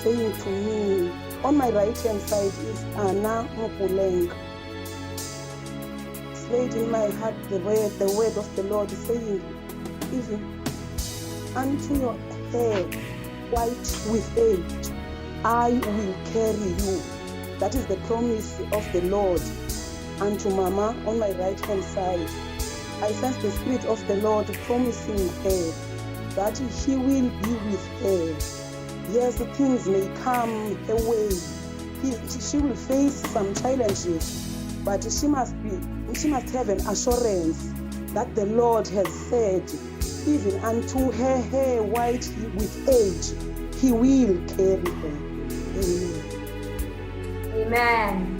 saying to me, on my right hand side is Anna Mopuleng. It's laid in my heart the word of the Lord saying, even unto your hair white with age, I will carry you. That is the promise of the Lord unto Mama on my right hand side. I sense the Spirit of the Lord promising her that He will be with her. Yes, things may come her way. She will face some challenges, but she must have an assurance that the Lord has said, even unto her hair white with age, He will carry her. Amen. Amen.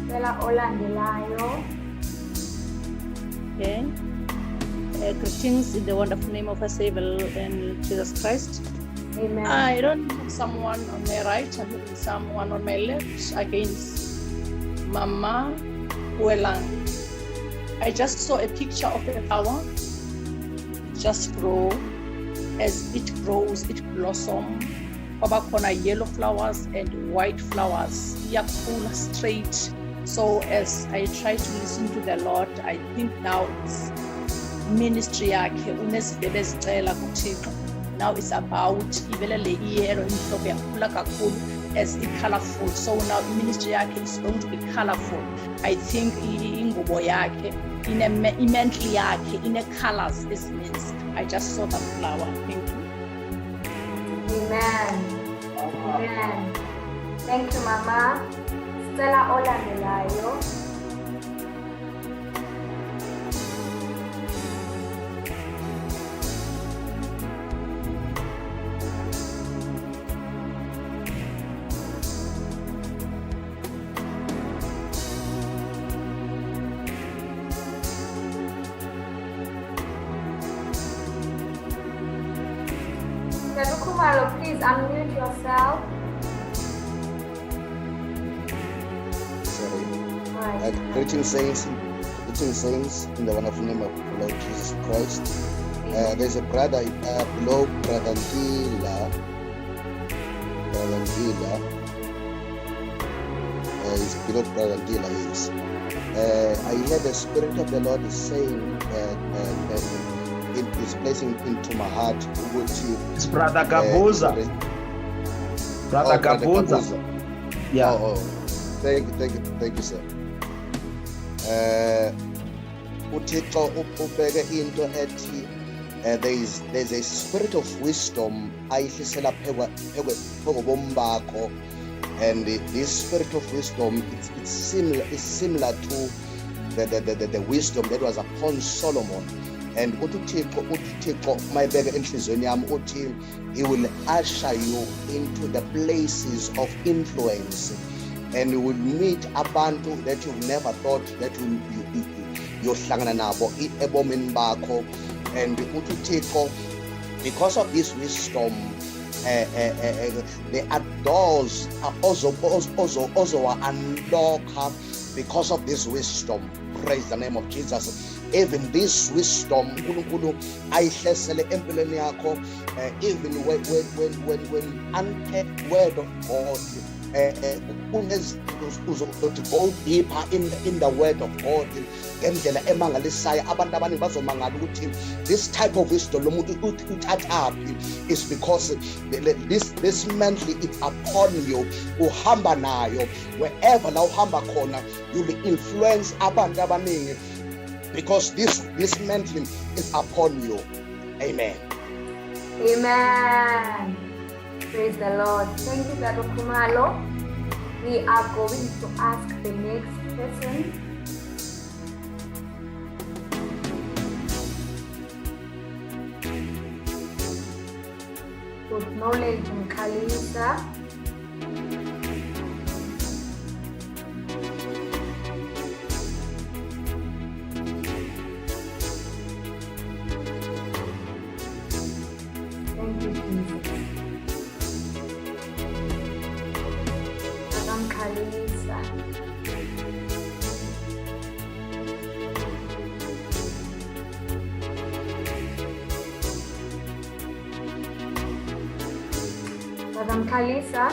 Stella olandelayo. Okay. Greetings in the wonderful name of our Savior and Jesus Christ. Amen. I don't have someone on my right, I'm having someone on my left against Mama Welang. I just saw a picture of a flower just grow. As it grows, it blossoms. Over yellow flowers and white flowers. Yakula straight. So as I try to listen to the Lord, I think now it's ministry yakhe unesibebe ezicela kuThixo. Now it's about ivelele iyelo imhlobo yakhula kakhulu as colorful. So now ministry yakhe is going to be colorful. I think ingubo yakhe imentle yakhe ine colors. This means I just saw the flower. Thank you. Amen. Amen. Thank you, Mama. Stella olandelayo. Kumalo, please unmute yourself. Sorry. Greetings, saints in the wonderful name of the Lord Jesus Christ. There's a brother below, Brother Ndila. He's below Brother Ndila, yes. I heard the Spirit of the Lord is saying that it is placing into my heart. It's Brother Gabuza. Brother Gabuza. Yeah. Thank you, sir. uThixo ubeke into ethi there's a spirit of wisdom ayihlisela pheko bombakho, and this spirit of wisdom it's similar to the wisdom that was upon Solomon. And uThixo mayibeke enhlizweni yami uthi he will usher you into the places of influence, and you will meet abantu that you've never thought that yohlangana nabo ebomini bakho. And uThixo, because of this wisdom, there are doors also unlock because of this wisdom. Praise the name of Jesus. Even this wisdom, uNkulunkulu ayihlesele empilweni yakho, even when unpacked word of God, to go deeper in the word of God, ngendlela emangalisayo. Abantu abaningi bazomangala ukuthi this type of wisdom lo muntu uthathaphi, is because this mentally it's upon you. Uhamba nayo wherever la uhamba khona, you will influence abantu abaningi, because this mentally is upon you. Amen. Amen. Praise the Lord. Thank you, Brother Kumalo. We are going to ask the next person. With knowledge in Kalisa. Thank you, Jesus. Madam Kalisa. Madam Kalisa.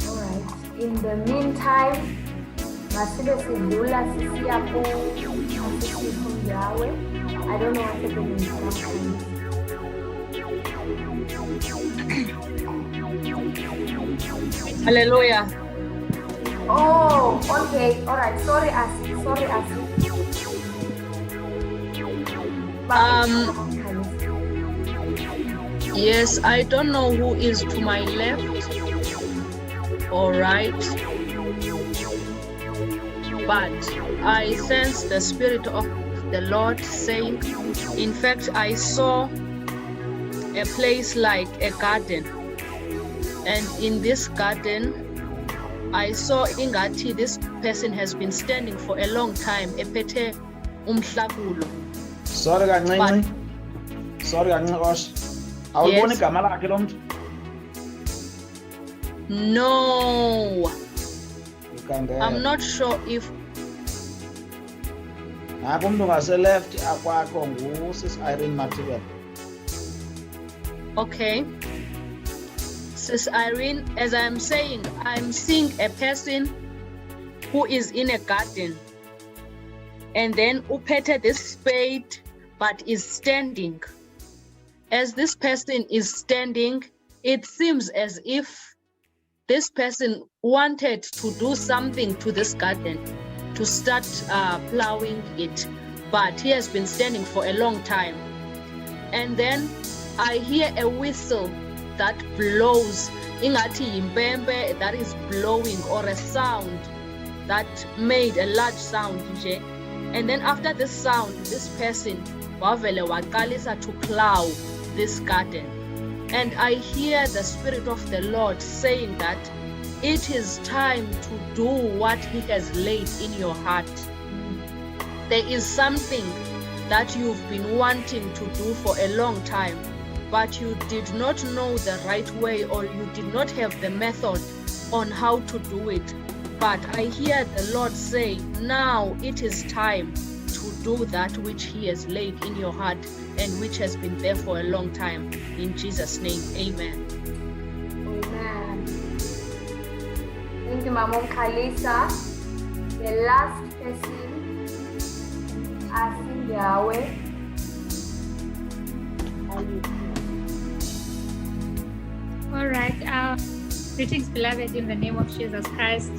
Alright. In the meantime, Masile Sidula Sisiapo Yahweh. I don't know what's happening in Hallelujah. Oh, okay. Alright. Sorry, Asi. Yes, I don't know who is to my left or right, but I sense the Spirit of the Lord saying, in fact, I saw a place like a garden, and in this garden, I saw ingati this person has been standing for a long time, ephethe umhlakulo. Sorry kancinci. Osh. Awuboni igama lakhe lo mntu? No. Ukandele. I'm not sure if Naku umuntu ngase-left akwakho ngusis Irene Material. okay. Sis Irene, as I'm saying, I'm seeing a person who is in a garden, and then uphethe this spade but is standing. As this person is standing, it seems as if this person wanted to do something to this garden, to start plowing it, but he has been standing for a long time. And then I hear a whistle that blows, ingati yimpempe that is blowing, or a sound that made a large sound. And then after this sound, this person wavele waqalisa to plow this garden. And I hear the Spirit of the Lord saying that it is time to do what He has laid in your heart. There is something that you've been wanting to do for a long time, but you did not know the right way, or you did not have the method on how to do it. But I hear the Lord say, now it is time to do that which He has laid in your heart and which has been there for a long time. In Jesus' name, amen. Amen. Thank you, Mama Kalisa. The last person, asking Yahweh. All right. Greetings, beloved, in the name of Jesus Christ.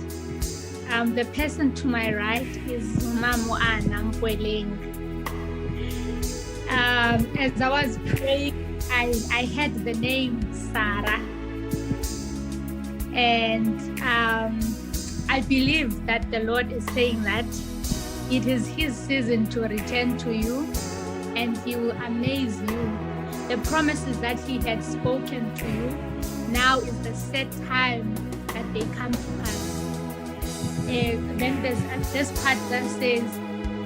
The person to my right is Mamu Anna Mpweling. As I was praying, I had the name Sarah. And I believe that the Lord is saying that it is His season to return to you, and He will amaze you. The promises that He had spoken to you, now is the set time that they come to pass. Then there's this part that says,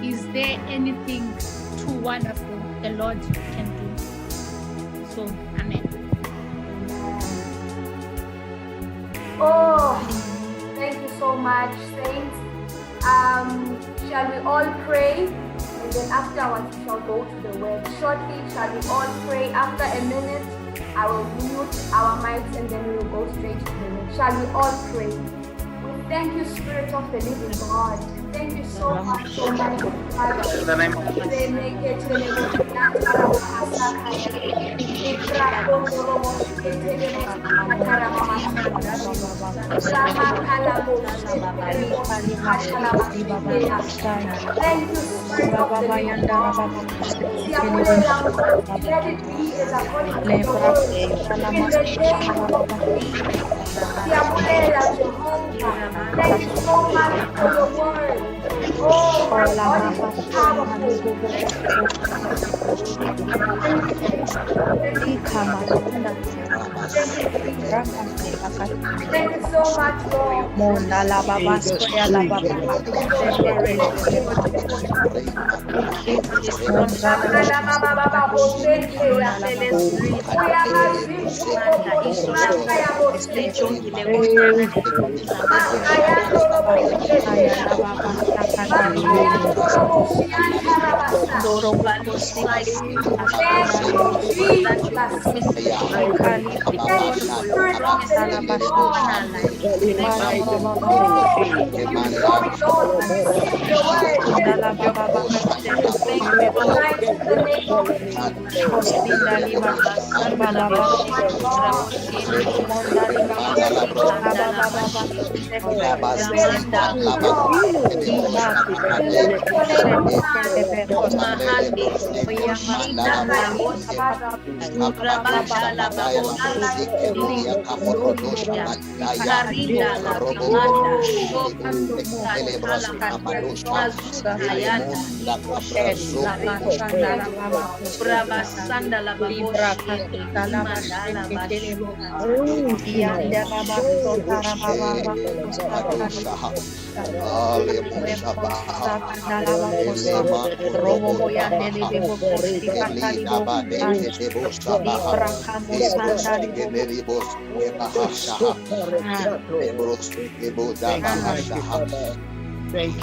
is there anything too wonderful the Lord can do? So, amen. Oh, thank you so much, saints. Shall we all pray? And then afterwards we shall go to the word. Shortly, shall we all pray? After a minute, I will mute our mics and then we will go straight to the word. Shall we all pray? We thank you, Spirit of the living God. Thank you so much, Almighty Father. Thank you, Spirit of the living God. Let it be as according to the word. In the name of Jesus. Thank you so much for your word. Oh, my God is powerful. Thank you so much, Lord. Thank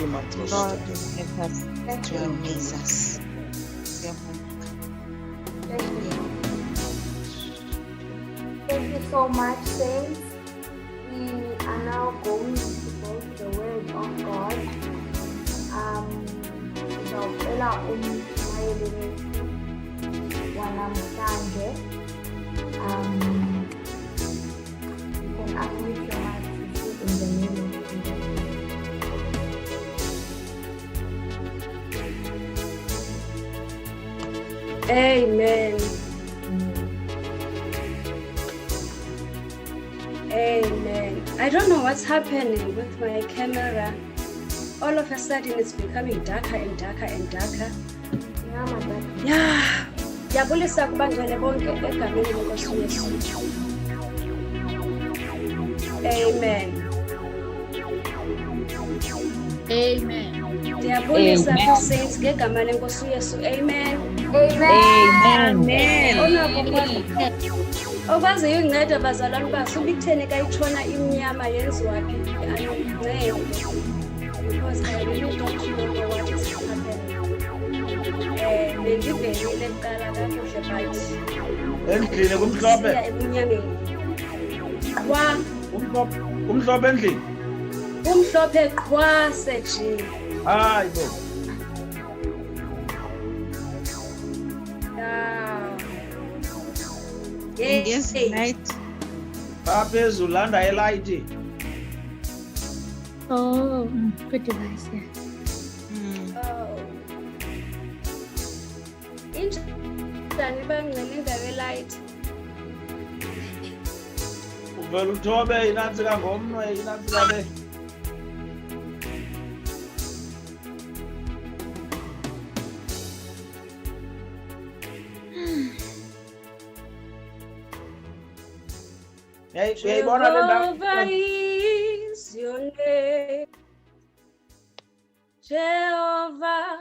you, my Lord, help us to amaze us. Thank you so much, saints. We are now going to go to the Word of God. Ngizawucela umshayeli wethu wanamhlanje. You can unmute your mic to speak in the name of Jesus. Amen. Amen. I don't know what's happening with my camera. All of a sudden it's becoming darker and darker and darker. Yeah. Yabulisa kubangele bonke egameni lenkosi Yesu. Amen. Amen. Yabulisa saints ngegama lenkosi Yesu. Amen. Amen. Okwazi unginceda bazalwane basi ubitheni kayitshona imnyama yenziwaphi ayincede because I really don't know what is happening. Bendibhekile kuqala kakuhle but endlini kumhlophe siya ebunyameni kumhlophe endlini kumhlophe qhwa seji. hayi bo Yes, right. phezulu landa elayithi. Oh, good device, yeah. Injani bangcele indawo light. Uvela uthobe inantsika ngomnwe inantsika le. Jehovah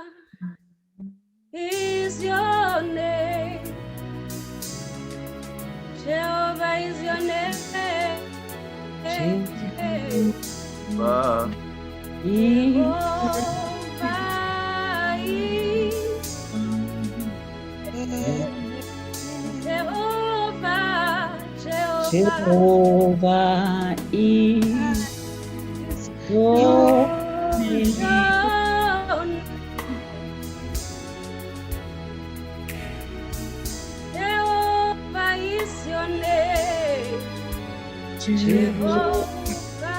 is your name. Jehovah is your name. Jehovah is your name. Jehovah is your name. Jehovah is your name. Jehovah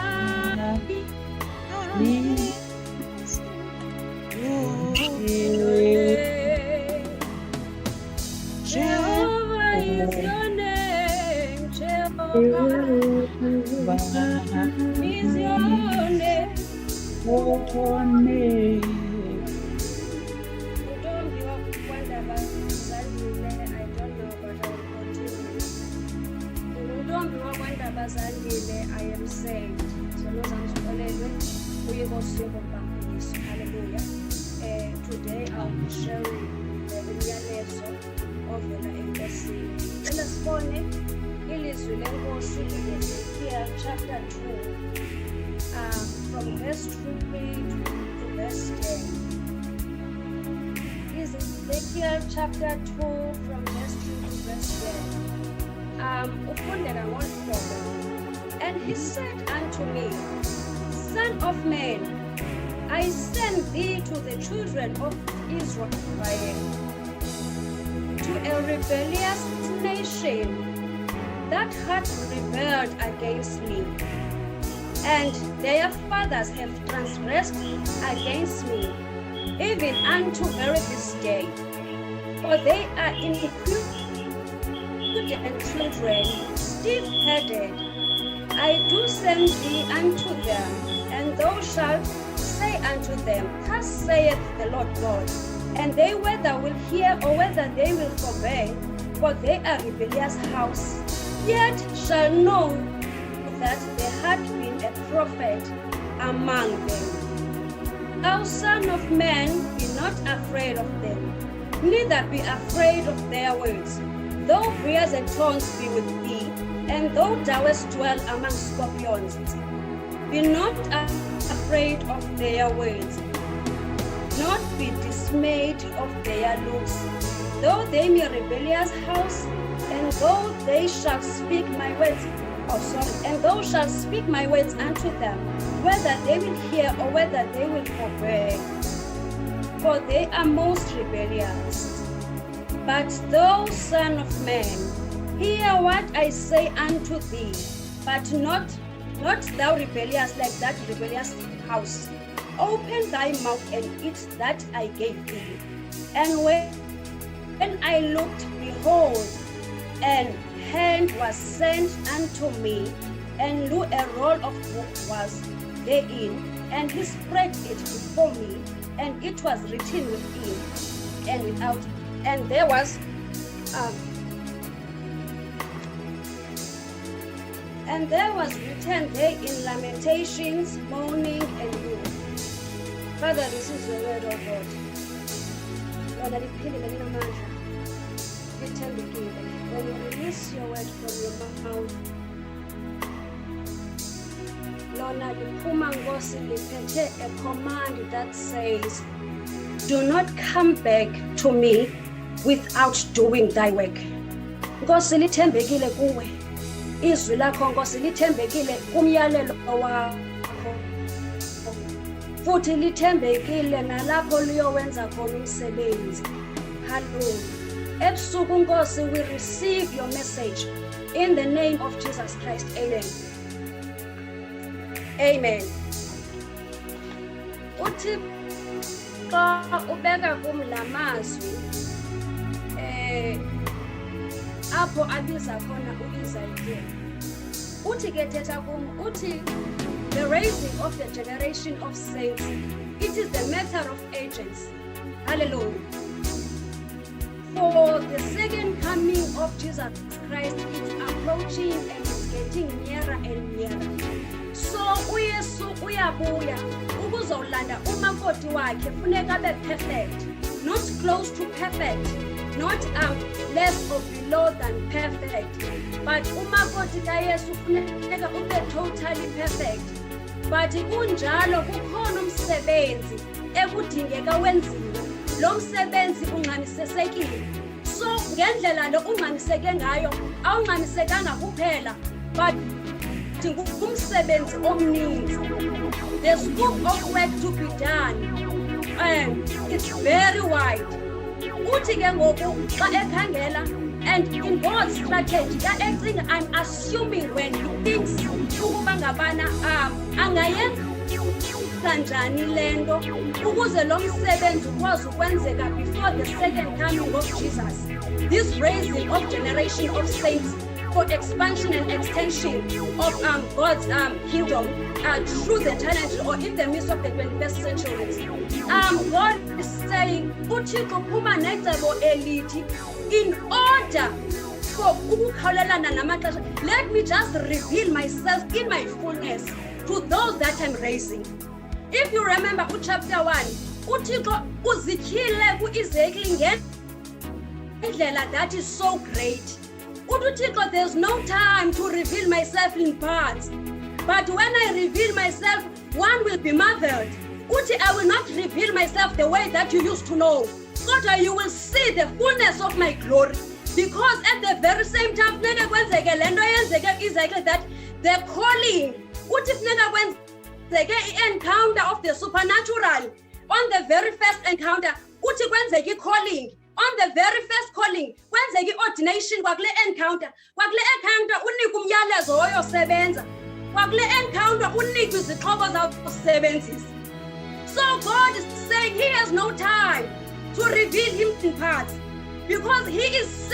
is your name. Jehovah is your name. Jehovah is your name. Ntombi wakwaNdabazandile, I don't know, but I will continue. Ntombi wakwaNdabazandile, I am saved. Sono zamsikolelwe kuye kosuku kaNkulunkulu. Hallelujah. Today I'll be sharing umyalezo ovela enkosini. Cela sibone ilizwi lenkosi Ezekiel chapter 2. From verse 2 to verse 10. Ezekiel chapter 2 from verse 2 to verse 10. Ufundeka ngolu. And he said unto me, Son of man, I send thee to the children of Israel, to a rebellious nation that hath rebelled against me, and their fathers have transgressed against me, even unto very this day. For they are iniquitous children, stiff-headed. I do send thee unto them, and thou shalt say unto them, Thus saith the Lord God. And they whether will hear or whether they will forbear, for they are rebellious house, yet shall know that there had been a prophet among them. Thou son of man, be not afraid of them, neither be afraid of their words. Though bears and thorns be with thee, and thou dost dwell among scorpions, be not afraid of their words, not be dismayed of their looks. Though they be a rebellious house, and though they shall speak my words, and thou shalt speak my words unto them, whether they will hear or whether they will forbear, for they are most rebellious. But thou, son of man, hear what I say unto thee, but not thou rebellious like that rebellious house. Open thy mouth and eat that I gave thee. And when I looked, behold, an hand was sent unto me, and lo, a roll of book was therein, and he spread it before me, and it was written within and without, and there was written there in lamentations, mourning, and woe. Father, this is the word of God. Lord, liphilile linamandla, lithembekile. When you release your word from your mouth, Lord, liphuma Nkosi liphethe a command that says, do not come back to me without doing thy work. Nkosi lithembekile kuwe. Izwi lakho Nkosi lithembekile kumyalelo wakho. Futhi lithembekile nalapho liyowenza khona umsebenzi. Hallelujah. Ebusuku Nkosi, we receive your message in the name of Jesus Christ. Amen. Amen. Uthi xa ubeka kum la mazwi apho abiza khona uIsaiah. Uthi ke thetha kum, uthi the raising of the generation of saints, it is the matter of ages. Hallelujah. For the second coming of Jesus Christ is approaching and is getting nearer and nearer. So uYesu uyabuya ukuzolanda umakoti wakhe, funeka abe perfect, not close to perfect, not less or below than perfect, but umakoti kaYesu funeka ube totally perfect. But kunjalo kukhona umsebenzi ekudingeka wenziwe. Lo msebenzi ungxamisesekile. So ngendlela lo ungxamiseke ngayo awungxamisekanga kuphela, but umsebenzi omningi. The scope of work to be done, and it's very wide. Uthi ke ngoku xa ekhangela, and in God's strategy, that I'm assuming when he thinks ukuba ngabana angayenza kanjani lento ukuze lo msebenzi ukwazi ukwenzeka before the second coming of Jesus. This raising of generation of saints for expansion and extension of God's kingdom through the challenge or in the midst of the 21st century. God is saying, uThixo phuma necebo elithi in order for ukukhawulelana namaxesha. Let me just reveal myself in my fullness to those that I'm raising. If you remember chapter 1, uThixo uzityhile kuEzekiel ngendlela that is so great. uThixo, there's no time to reveal myself in parts. But when I reveal myself, one will be marveled. Uthi, I will not reveal myself the way that you used to know. Kodwa you will see the fullness of my glory. Because at the very same time, exactly that the calling, uthi funeka kwenzeke i-encounter of the supernatural. On the very first encounter, uthi kwenzeke i-calling. On the very first calling, kwenzeke i-ordination kwakule encounter. Kwakule encounter unika umyalezo oyosebenza. Kwakule encounter unika izixhobo zakusebenzisa. So God is saying he has no time to reveal him in parts. Because he is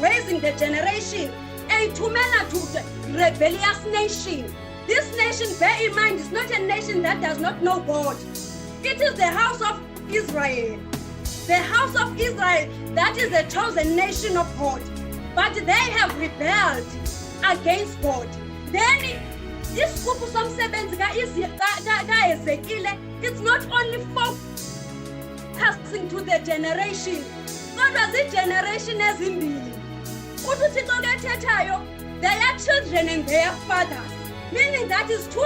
raising the generation, a tumela to the rebellious nation. This nation, bear in mind, is not a nation that does not know God. It is the house of Israel. The house of Israel, that is the chosen nation of God. But they have rebelled against God. Then, it's not only focusing to the generation. God was a generation as in being. Their children and their fathers. Meaning that is a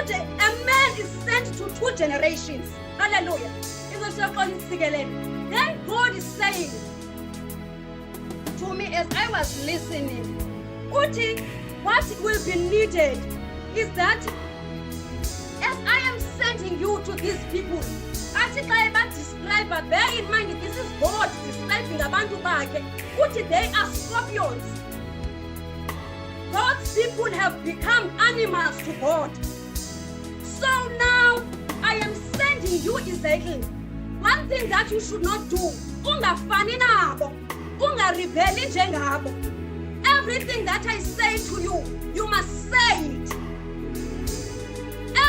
man is sent to 2 generations. Hallelujah. Then God is saying to me as I was listening, what will be needed is that as I am sending you to these people, describe, but bear in mind this is God describing abantu bakhe. They are scorpions. God's people have become animals to God. So now I am sending you, Ezekiel, one thing that you should not do. Ungafani nabo, ungarebeli njengabo. Everything that I say to you, you must say it.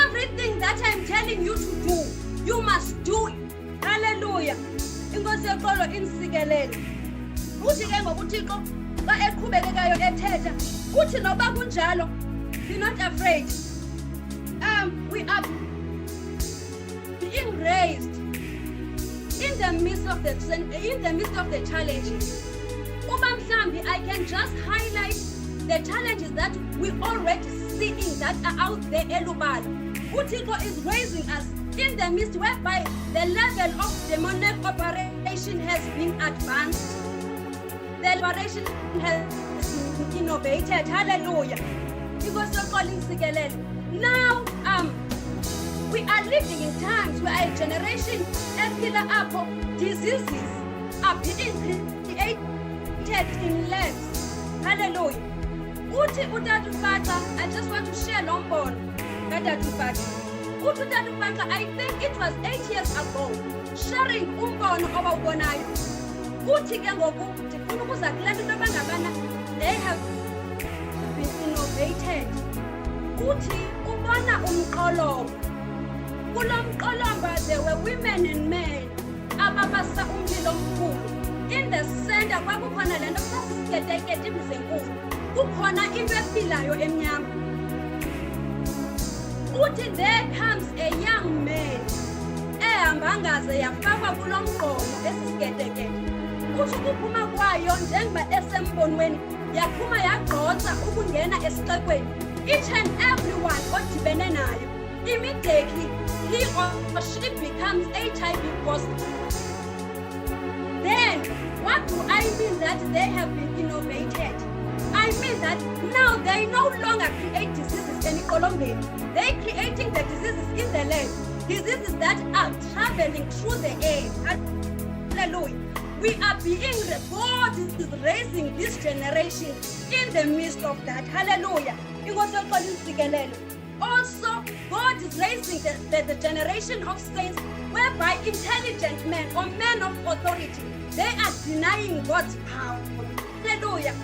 Everything that I'm telling you to do, you must do it. Hallelujah. Inkosi yexolo insikelele. Uthi ke ngokuthixo xa eqhubekekayo ethetha, uthi noba kunjalo, be not afraid. We are being raised in the midst of the challenges. I can just highlight the challenges that we already seeing that are out there. Uthixo is raising us in the midst whereby the level of demonic operation has been advanced. The operation has been innovated. Hallelujah. Because you're calling Sigelel. Now, we are living in times where a generation of diseases are being created in labs. Hallelujah. I just want to share Lombon. I think it was 8 years ago, sharing umbono abawubonayo. Uthi ke ngoku ndifuna ukuza kule nto abangabana they have been innovated. Uthi ubona umqolomba. Kulo mqolomba there were women and men ababasa umlilo omkhulu. In the center kwakukhona le nto sasiketekete imizenkulu. Kukhona into ephilayo emnyama. Uthi there comes a young man ehamba ngaze yafakwa kulo mqomo esisiketekete. Uthi ukuphuma kwayo njengoba esembonweni yaphuma yagqotsa ukungena esixekweni. Each and everyone odibene nayo, immediately he or she becomes HIV positive. Then what do I mean that they have been innovated? I mean that now they no longer create diseases in Colombia. They creating the diseases in the land. Diseases that are traveling through the air. Hallelujah. We are being, God is raising this generation in the midst of that. Hallelujah. Also, God is raising the generation of saints whereby intelligent men or men of authority, they are denying God's power. Hallelujah.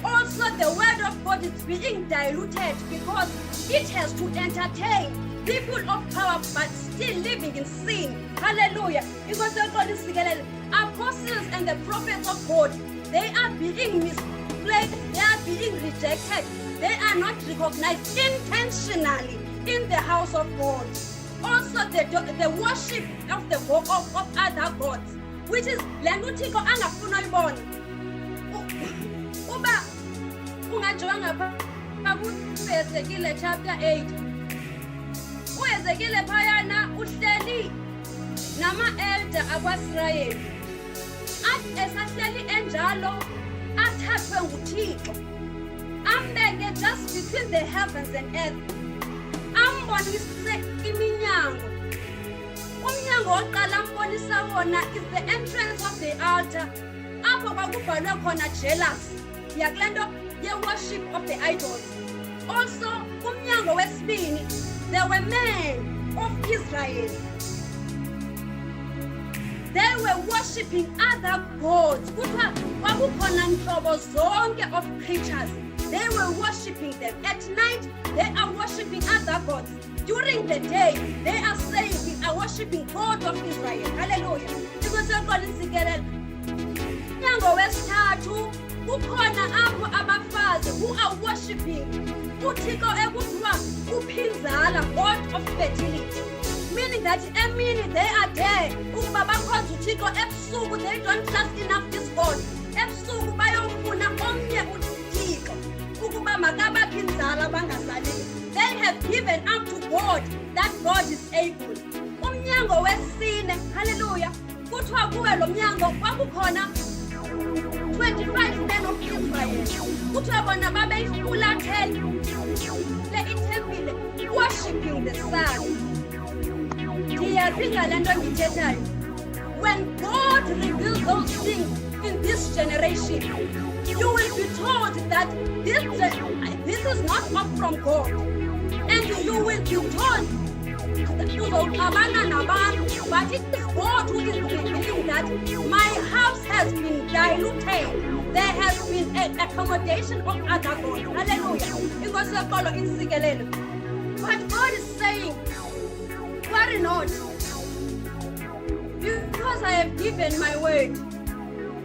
Also, the word of God is being diluted because it has to entertain people of power but still living in sin. Hallelujah. Apostles and the prophets of God, they are being misplaced, they are being rejected, they are not recognized intentionally in the house of God. Also, the worship of other gods, which is Lenutiko angafuna ibona. Uba ungajonga pha Ezekile chapter 8. kwenzekile phayana uhleli nama-elder akwa-Israyeli athi esahleli enjalo athathwe nguThixo ambeke just between the heavens and earth ambonise iminyango. Umnyango oqala ambonisa wona is the entrance of the altar apho kwakubhalwe khona jealousy yakule nto ye-worship of the idols. Also umnyango wesibini there were men of Israel. They were worshipping other gods. Kuthiwa kwakukhona ntlobo zonke of creatures. They were worshipping them. At night, they are worshipping other gods. During the day, they are saying we are worshipping God of Israel. Hallelujah. Umnyango wesithathu kukhona apho abafazi who are worshipping uThixo ekuthiwa uphinzala, God of fertility. Meaning that emini they are there ukuba bakhonza uThixo, ebusuku they don't trust enough this God. Ebusuku bayofuna omnye uThixo ukuba makabaphinzala bangasaleli. They have given up to God that God is able. Umnyango wesine, hallelujah, kuthiwa kuwe lo mnyango kwakukhona 25 men of Israel. Kuthiwa bona babeyifulathele le itempile worshipping the sun. When God reveals those things in this generation, you will be told that this is not up from God. And you will be told that but it is God who is revealing that my house has been diluted. There has been an accommodation of other gods. Hallelujah. But God is saying, worry not, because I have given my word,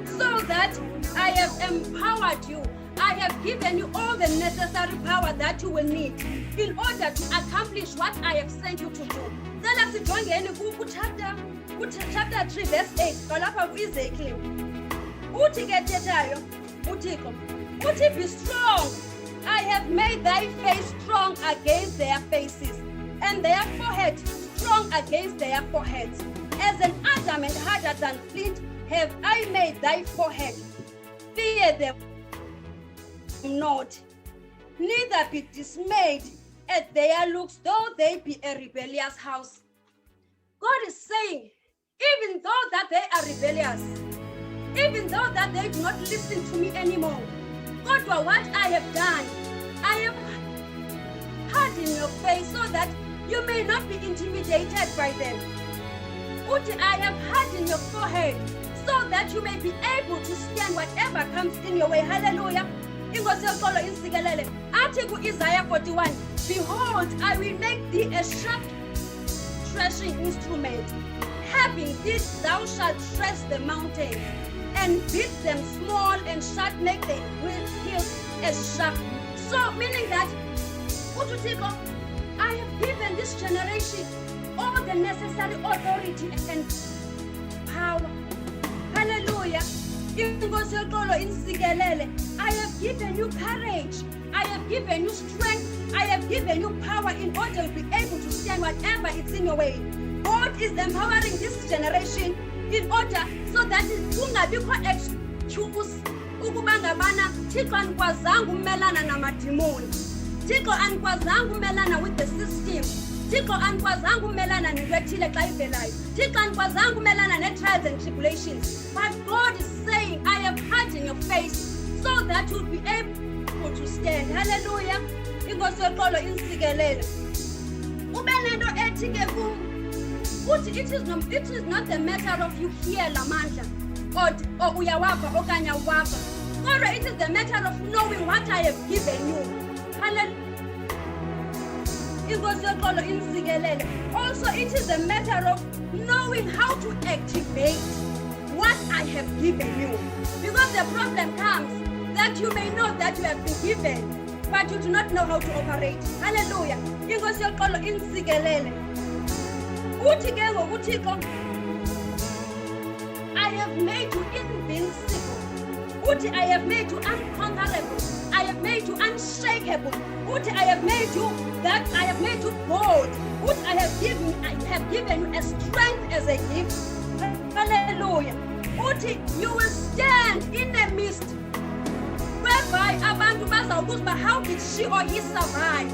so that I have empowered you. I have given you all the necessary power that you will need in order to accomplish what I have sent you to do. Then as you join chapter 3 verse 8, be strong. I have made thy face strong against their faces, and their forehead strong against their foreheads. As an adamant harder than flint have I made thy forehead. Fear them not, neither be dismayed at their looks, though they be a rebellious house. God is saying, even though that they are rebellious, even though that they do not listen to me anymore, God, for what I have done, I have hardened your face so that you may not be intimidated by them. I have hardened your forehead so that you may be able to stand whatever comes in your way. Hallelujah. Isaiah 41, behold, I will make thee a sharp threshing instrument. Having this, thou shalt thresh the mountains, and beat them small, and shalt make the hills as sharp. So, meaning that, I have given this generation all the necessary authority and power. Hallelujah. I have given you courage. I have given you strength. I have given you power in order to be able to stand whatever is in your way. God is empowering this generation in order so that kungabikho excuse ukuba ngabana Thixo anikwazanga umelana namadimoni. Thixo anikwazanga umelana with the system. Thixo anikwazanga umelana nentwethile xa ivelayo. Thixo anikwazanga umelana ne-trials and tribulations. But God is saying, I have hardened your face so that you'll be able to stand. Hallelujah. Inkosi yoxolo insikelele. Ube nento ethi ke kum, uthi it is not the matter of you here lamandla or uyawava okanye awava. Kodwa it is the matter of knowing what I have given you. Hallelujah. Also, it is a matter of knowing how to activate what I have given you. Because the problem comes that you may know that you have been given, but you do not know how to operate. Hallelujah. I have made you invincible. I have made you unconquerable. I have made you unshakable. unbreakable. Uthi, I have made you that, I have made you bold. Uthi, I have given you a strength as a gift. Hallelujah. Uthi, you will stand in the midst whereby abantu bazawubuza, how did she or he survive?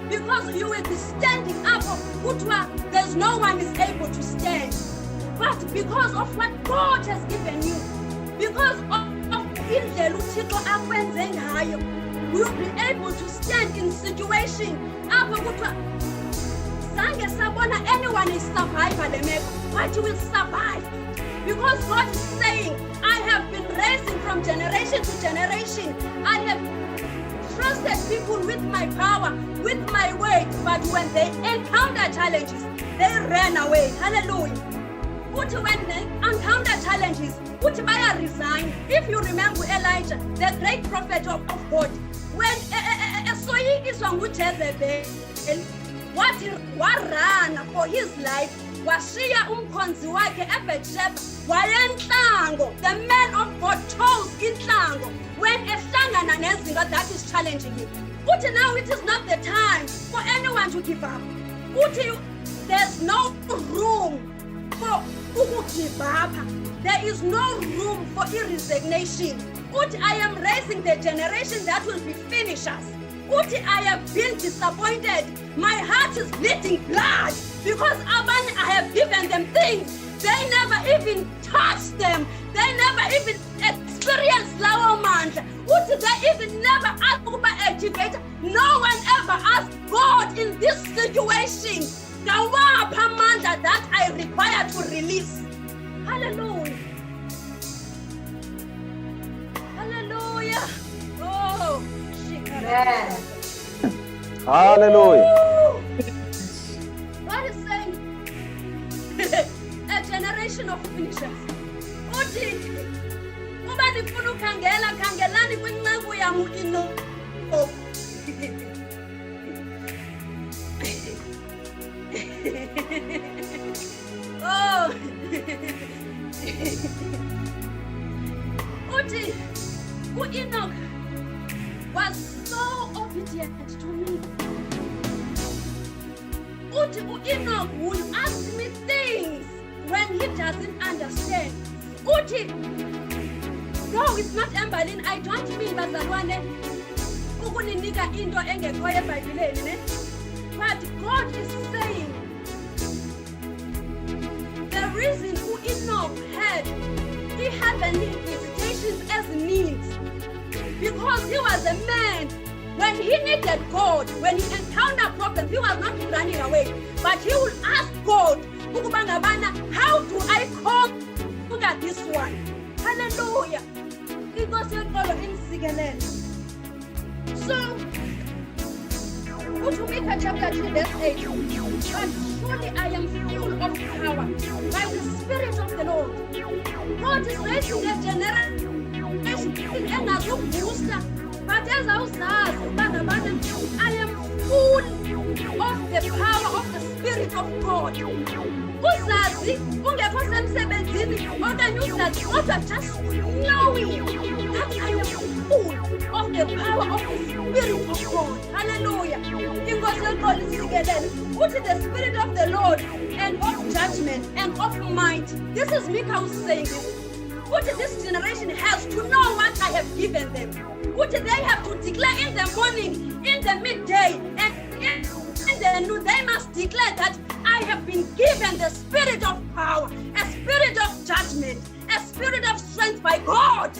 Because you will be standing up. There's no one is able to stand. But because of what God has given you, because of indlela uThixo akwenze ngayo, you'll be able to stand in situation apho kuthiwa zange sabona anyone is survivor le meko, but you will survive. Because God is saying, I have been raising from generation to generation. I have trusted people with my power, with my word, but when they encounter challenges, they ran away. Hallelujah. When they encounter challenges, resign. If you remember Elijah, the great prophet of God, when what ran for his life, washiya umkhonzi wakhe eBethsheba wayentlango. The man of God chose intlango when ehlangana nezinto that is challenging him. Uthi now it is not the time for anyone to give up. Uthi there's no room for give up. There is no room for resignation. Uthi I am raising the generation that will be finishers. Uthi I have been disappointed. My heart is bleeding blood because I have given them things. They never even touched them. They never even experienced lawo mandla. Uthi they even never asked ukuba activate. No one ever asked God in this situation, ngawapha amandla that I require to release. Hallelujah. Hallelujah. Oh, Amen. Hallelujah. God is saying, a generation of finishers. Uthi uma nifuna ukhangela khangelani kwinceku yam uEnoch. Oh. Uthi uEnoch was so obedient to me. Uthi uEnoch will ask me things when he doesn't understand. Uthi, no, it's not Embalin. I don't mean bazalwane ukuninika into engekhoyo eBhayibhelini ne. But God is saying the reason uEnoch had heavenly visitations as needs, because he was a man. When he needed God, when he encountered problems, he was not running away, but he would ask God, how do I conquer this one? Hallelujah. So, Utumika chapter 3 verse 8, but surely I am full of power by the Spirit of the Lord. God is raising a generation engazuvusa. But as I am full of the power of the Spirit of God. Uzazi ungekho semsebenzini okanye uzazi kodwa just knowing that I am full of the power of the Spirit of God. Hallelujah. Inkosi enkulu isikelele. Uthi the Spirit of the Lord and of judgment and of might. This is Micah who's saying this. Uthi this generation has to know what I have given them. What they have to declare in the morning, in the midday, and in the noon. They must declare that I have been given the spirit of power, a spirit of judgment, a spirit of strength by God.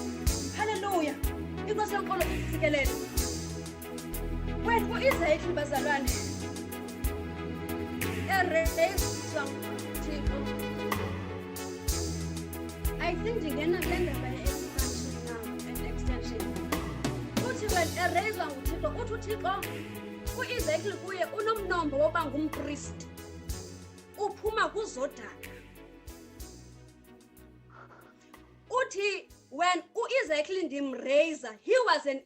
Hallelujah. Because I'm going to when who is it in Bazalwane? I think you're going to end up an expansion now, an extension. When eraswa nguThixo uthi uThixo uEzekiel kuye unomnombo woba ngumpriest uphuma kuzodaka. Uthi when uEzekiel ndimraiser, he was in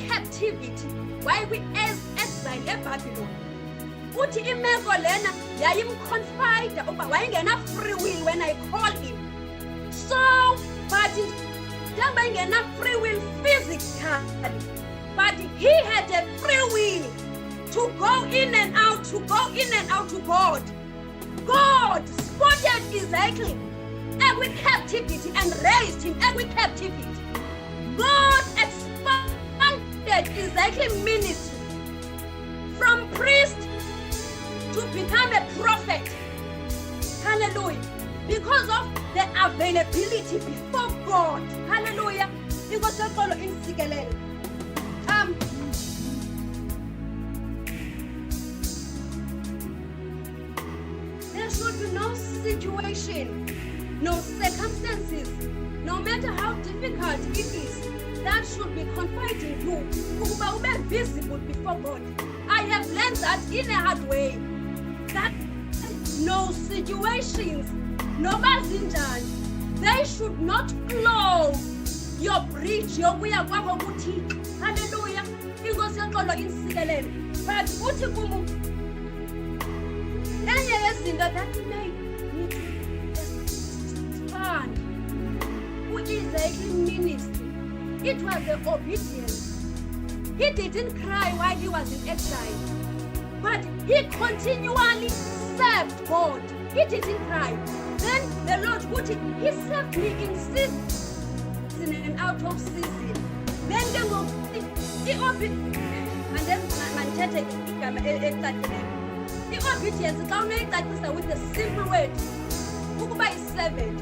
captivity, why we exile eBabylon. Uthi imeko lena yayimconfide uba wayengena free will when I call him. So but enough free will physically, but had a free will to go in and out, to go in and out to God. God spotted Ezekiel every captivity and raised him every captivity. God expanded Ezekiel's ministry from priest to become a prophet. Hallelujah. Because of the availability before God. Hallelujah. Because of all in there should be no situation, no circumstances, no matter how difficult it is, that should be confiding you. Ukuba ube visible before God. I have learned that in a hard way. That no situations, no bazinjani, they should not close your bridge. Hallelujah. Inkosi yaqolo insikelele. But uthi kumu enye yezinto that may need to expand u-Ezekiel ministry, it was the obedience. He didn't cry while he was in exile, but he continually served God. He didn't cry. Then the Lord put it, he served me in season and out of season. Then they will obedience. And then i-obedience xa unayicacisa with a simple word, ukuba i-servant,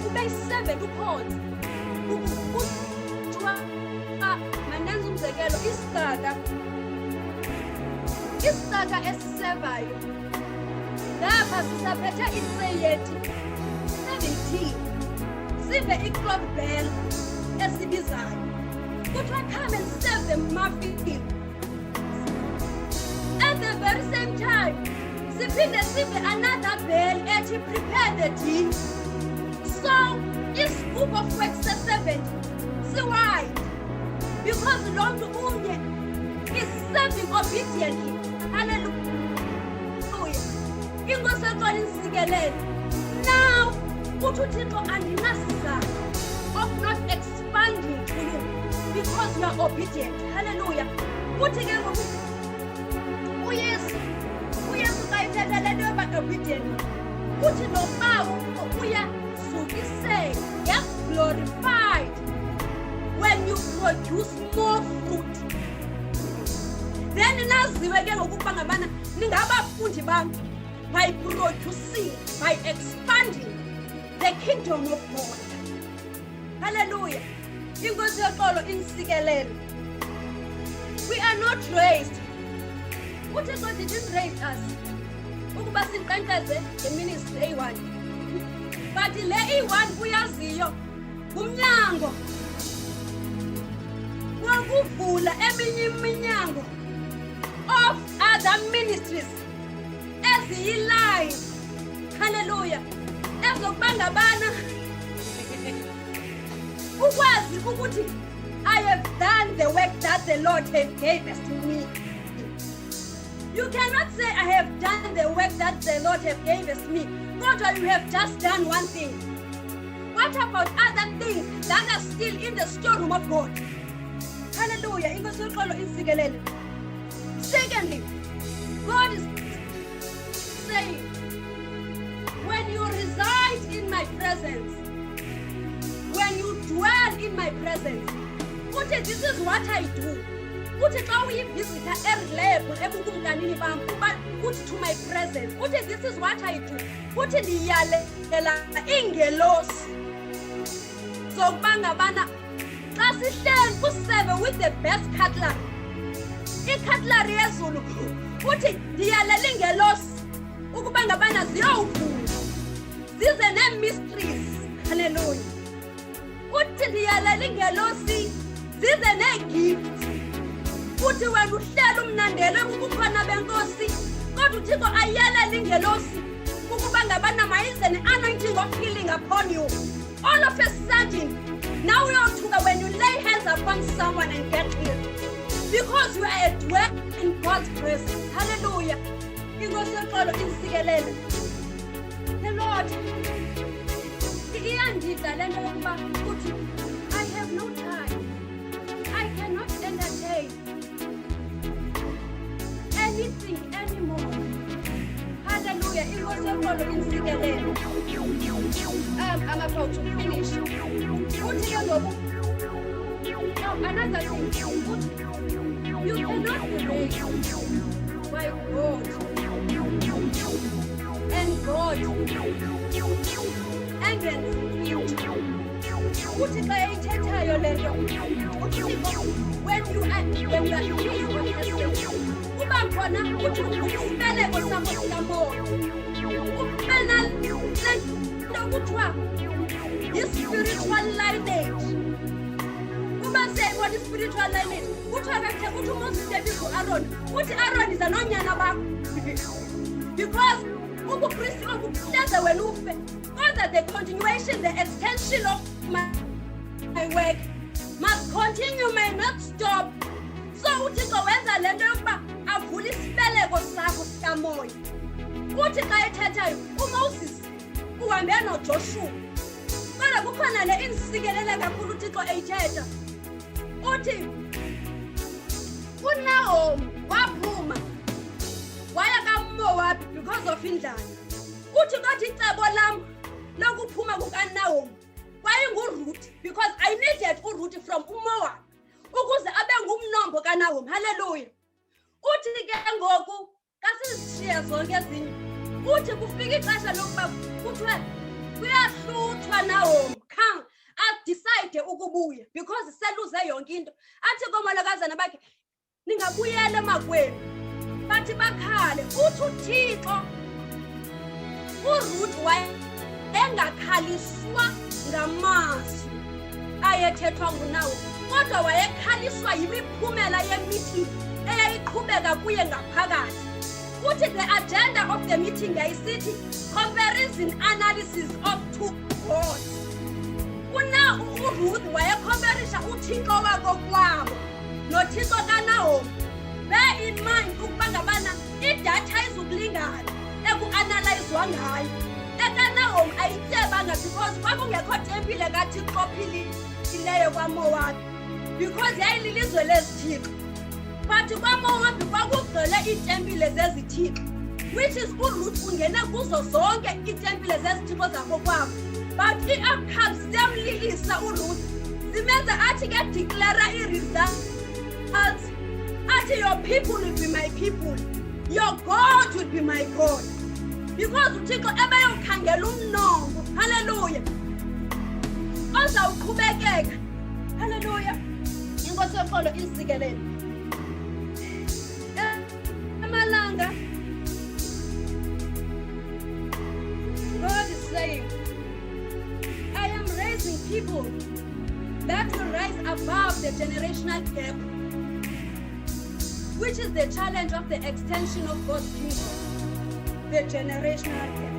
ube i-servant ukhonza. Kuthiwa manenza umzekelo, isaka esisevayo, lapha sisaphethe iseyeti 17, sive i-clock bell esibizayo. Kuthiwa come and serve the muffin. At the very same time, siphinde sive another bell ethi prepare the tea. So isigubo of work se-7 si-wide, because lo mntu unye is serving obediently. Hallelujah. Inkosi yaqala insikelele. Now uthi uThixo andinasizathu of not expanding to you because you are obedient. Hallelujah. Uthi ke ngoku uYesu xa ithetha le nto yoba obedient, uthi nobawo uyazukiseka, yes, glorified when you produce more fruit. Then naziwe ke ngokuba ngabana ningabafundi bam by producing, by expanding the kingdom of God. Hallelujah. Inkosi yoxolo insikelele. We are not raised. UThixo didn't raise us ukuba siqenkqeze ngeministry eyi-1. But le eyi-1 uyaziyo ngumnyango wokuvula eminye iminyango of other ministries eziyi-line. Hallelujah. Ezokuba ngabana ukwazi ukuthi I have done the work that the Lord has given to me. You cannot say I have done the work that the Lord has given me. God, you have just done one thing. What about other things that are still in the storeroom of God? Hallelujah. Inkosi yoxolo insikelele. Secondly, God is saying, when you reside in my presence, when you dwell in my presence, this is what I do. Uthi xa uyivisitha erelebhu ebukumkanini bam, uthi to my presence. Uthi this is what I do. Uthi ndiyalela iingelosi zokuba ngabana xa sihleli kuseve with the best cutlery, i-cutlery yezulu, uthi ndiyalela iingelosi ukuba ngabana ziyowuvula zize nee-mysteries. Hallelujah. Uthi ndiyalela iingelosi zize nee-gifts. Uthi wena uhleli umnandele kubukhona benkosi, kodwa uThixo ayelela ingelosi ukuba ngabana mayize ne-anointing of healing upon you. All of a sudden, now uyothuka when you lay hands upon someone and get healed, because you are a dwell in God's presence. Hallelujah. Inkosi yoxolo insikelele. The Lord iyandida le nto yokuba uthi I have no time, I cannot entertain semfolo insikelelo. I'm about to finish. Uthi ke ngoku, now another thing, you cannot be raised by God and God engenzi uthi xa eyithethayo le nto uthixo when you are in his presence uba khona uthi isibeleko sakho sikamoya ube nale nto kuthiwa yi-spiritual lineage. Uba siyayibona i-spiritual lineage kuthiwa kakhe uthi uMoses ebiza u-Aaron uthi Aaron iza noonyana bakho because ubuKristu obu hleze wena ufe kodwa the continuation, the extension of my work must continue, may not stop. So uthixo wenza le nto yokuba avule isibeleko sakho sikamoya. Uthi xa ethethayo uMoses uhambe noJoshua kodwa kukhona le insikelele kakhulu uthixo eyithetha uthi uNaomi waphuma waya kaMowabi because of indlala. Uthi kodwa icebo lam lokuphuma kukaNaomi kwayinguRuth because I needed uRuth from uMowabi ukuze abe ngumnombo kaNaomi. Hallelujah. Uthi ke ngoku kasizishiya zonke ezinye uthi kufika ixesha lokuba kuthiwe kuyahluthwa Naomi come adecide ukubuya because seluze yonke into. Athi komalokazana bakhe ningabuyela emakwenu bathi bakhale. Uthi uthixo uRuth wayengakhaliswa ngamazwi ayethethwa nguNaomi kodwa wayekhaliswa yimiphumela yemeeting eyayiqhubeka kuye ngaphakathi. Uthi the agenda of the meeting yayisithi comparison analysis of two gods. uRuth wayekhomperisha uthixo wako kwabo nothixo kaNaomi. Bear in mind ukuba ngabana idatha izukulingana ekuanalyswa ngayo. EkaNaomi ayityebanga because kwakungekho tempile kaThixo ophilileyo kwaMowabi because yayililizwe lezithixo. But kwaMowabi kwakugcwele iitempile zezithixo which is uRuth ungene kuzo zonke iitempile zezithixo zakokwabo. But i-outcomes ziyamlilisa uRuth zimenza athi ke declare i-results athi your people will be my people, your God will be my God because uthixo ebeyokhangela umnombo. Hallelujah. Ozawuqhubekeka. Hallelujah. Inkosi yemfolo insikelele emalanga. God is saying I am raising people that will rise above the generational gap, which is the challenge of the extension of God's kingdom, the generational gap.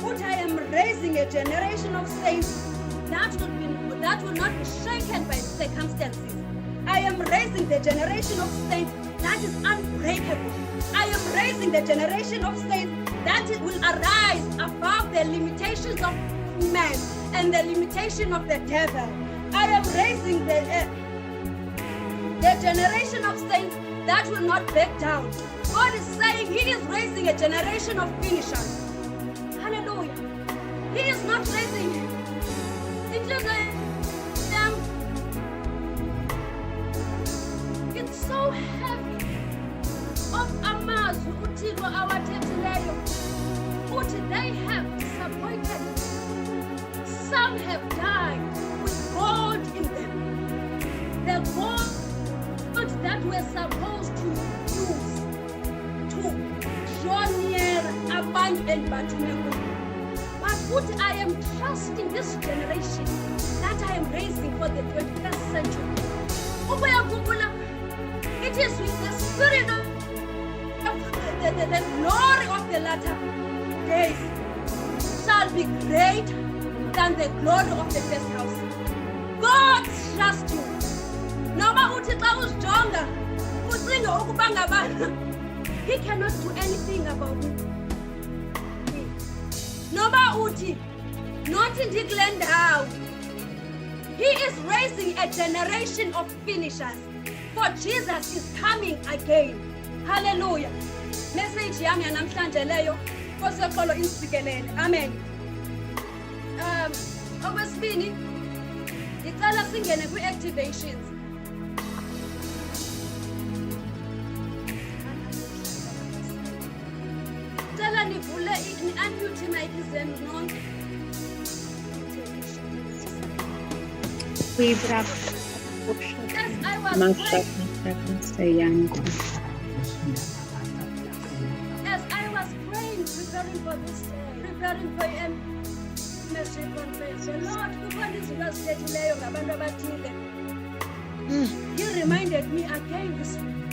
But I am raising a generation of saints that will not be shaken by circumstances. I am raising the generation of saints that is unbreakable. I am raising the generation of saints that will arise above the limitations of man and the limitation of the devil. I am raising the generation of saints that will not back down. God is saying He is raising a generation of finishers. Hallelujah. He is not raising them. It's so heavy of amazwi uthixo awathethileyo. Uthi they have disappointed. Some have died with God in them. The God that we're supposed to use to draw near abantu and bathumeko. But what I am trusting this generation that I am raising for the 21st century. It is with the spirit of the glory of the latter days shall be great than the glory of the first house. God trust you. Noma uthi xa usijonga ucinge ukuba ngabana He cannot do anything about it. Noma uthi nothi ndikule ndawo. He is raising a generation of finishers, for Jesus is coming again. Hallelujah. Message yami yanamhlanje leyo Nkosi yoxolo insikelele. Amen. Okwesibini, ngicela singene kwi-activations. Ngicela nivule ni-unmute mic zenu nonke. As I was praying, preparing for this day, preparing for MSG conference, the Lord kukhona izinto azithethileyo ngabantu abathile. He reminded me again this week.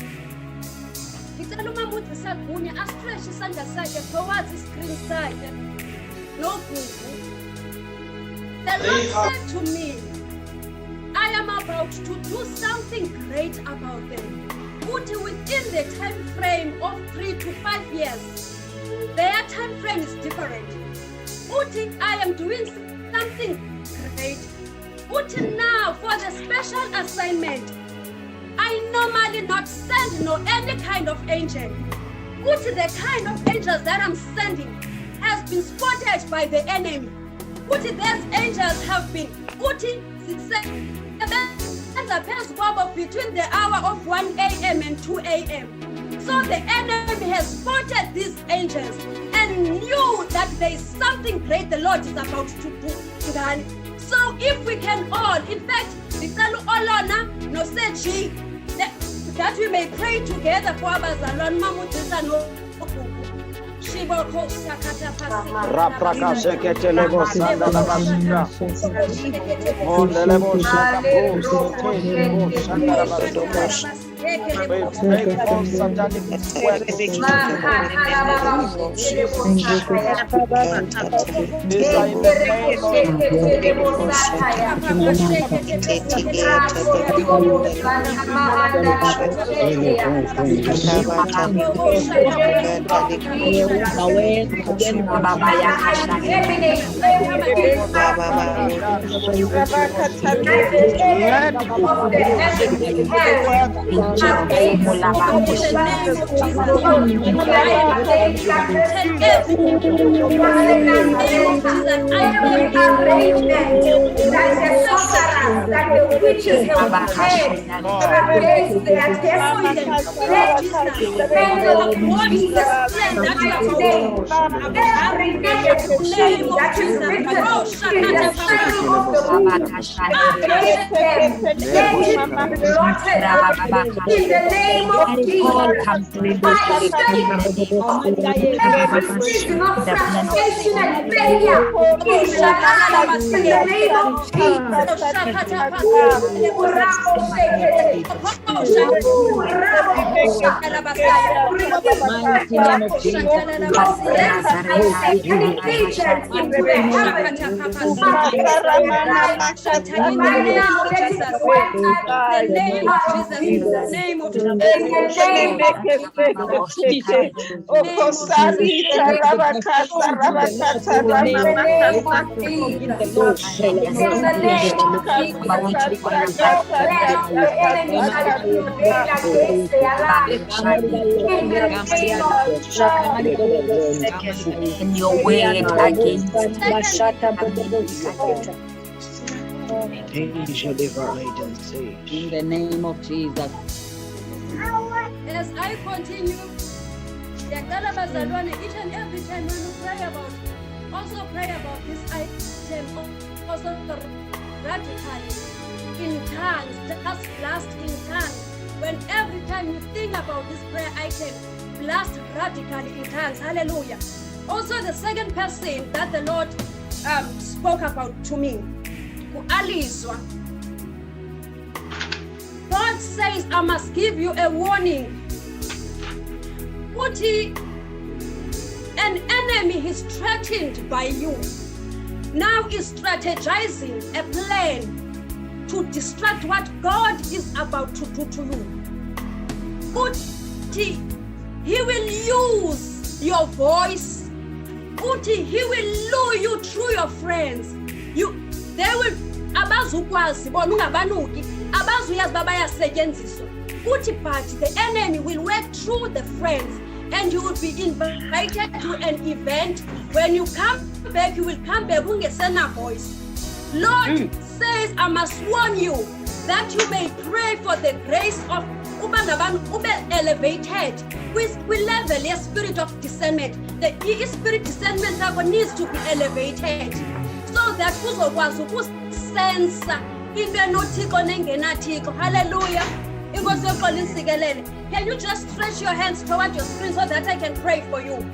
Ngicela umama uthi sagunya astretch isandla sakhe towards iscreen sakhe nogugu. The Lord said to me, I am about to do something great about them. Uthi within the time frame of 3 to 5 years, their time frame is different. Uthi, I am doing something great. Uthi, now for the special assignment, I normally not send no any kind of angel. Uthi, the kind of angels that I'm sending has been spotted by the enemy. Uthi, those angels have been Uthi, between the hour of 1 a.m. and 2 a.m. So the enemy has spotted these angels and knew that there is something great the Lord is about to do. So if we can all, in fact, no say that we may pray together for Abazalon Mamutisa no. Rapraka seketelego sanda la basika. Mondelebo shakapo sotelebo sanda la basika. Break all satanic works. These are in the name in your way against in the name of Jesus. As I continue, each and every time when you pray about, also pray about this item, also radically in tongues, just blast in tongues. When every time you think about this prayer item, blast radically in tongues. Hallelujah. Also, the second person that the Lord spoke about to me, Alizwa. God says, I must give you a warning. An enemy is threatened by you. Now is strategizing a plan to distract what God is about to do to you. He will use your voice. He will lure you through your friends. They will abazukwazi bona ungabanuki abazuyazi babayasetshenziswa. But the enemy will work through the friends and you will be invited to an event. When you come back, you will come back with a voice. Lord says, I must warn you that you may pray for the grace of elevated with level a spirit of discernment. The spirit discernment needs to be elevated so that uzokwazi ukusensa into enothiko nengenathiko. Hallelujah. Can you just stretch your hands toward your screen so that I can pray for you?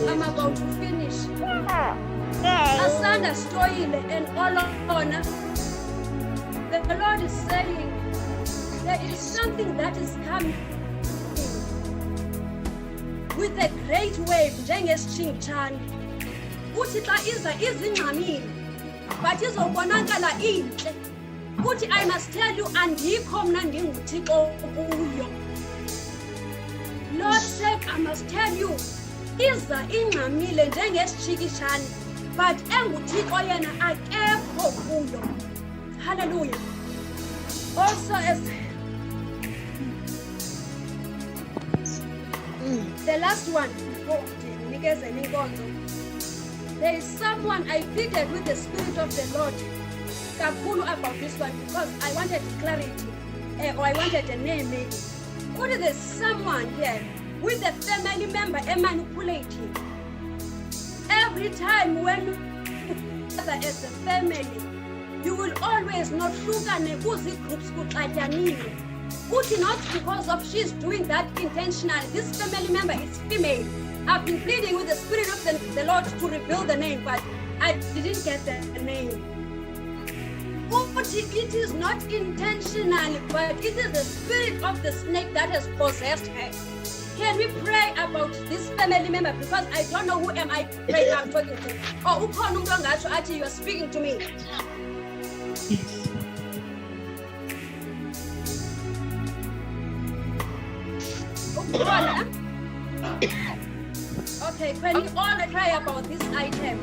I'm about to finish. Asanda stoile and all honor. The Lord is saying there is something that is coming with a great wave njengesitshingitshane. Uthi xa iza izingxamile but izobonakala intle. Uthi I must tell you andikho mna ndinguThixo kuyo. Lord said I must tell you iza ingxamile njengesitshingitshane but enguThixo yena akekho kuyo. Hallelujah. Also as the last one, there is someone I pleaded with the Spirit of the Lord about this one because I wanted clarity or I wanted a name maybe. What is there someone here with a family member manipulating? Every time when you gather as a family, you will always not look at groups not because of she's doing that intentionally. This family member is female. I've been pleading with the Spirit of the Lord to reveal the name, but I didn't get the name. It is not intentional, but it is the spirit of the snake that has possessed her. Can we pray about this family member? Because I don't know who am I praying I'm talking to. Oh, actually you are speaking to me. Okay, can we all pray about this item?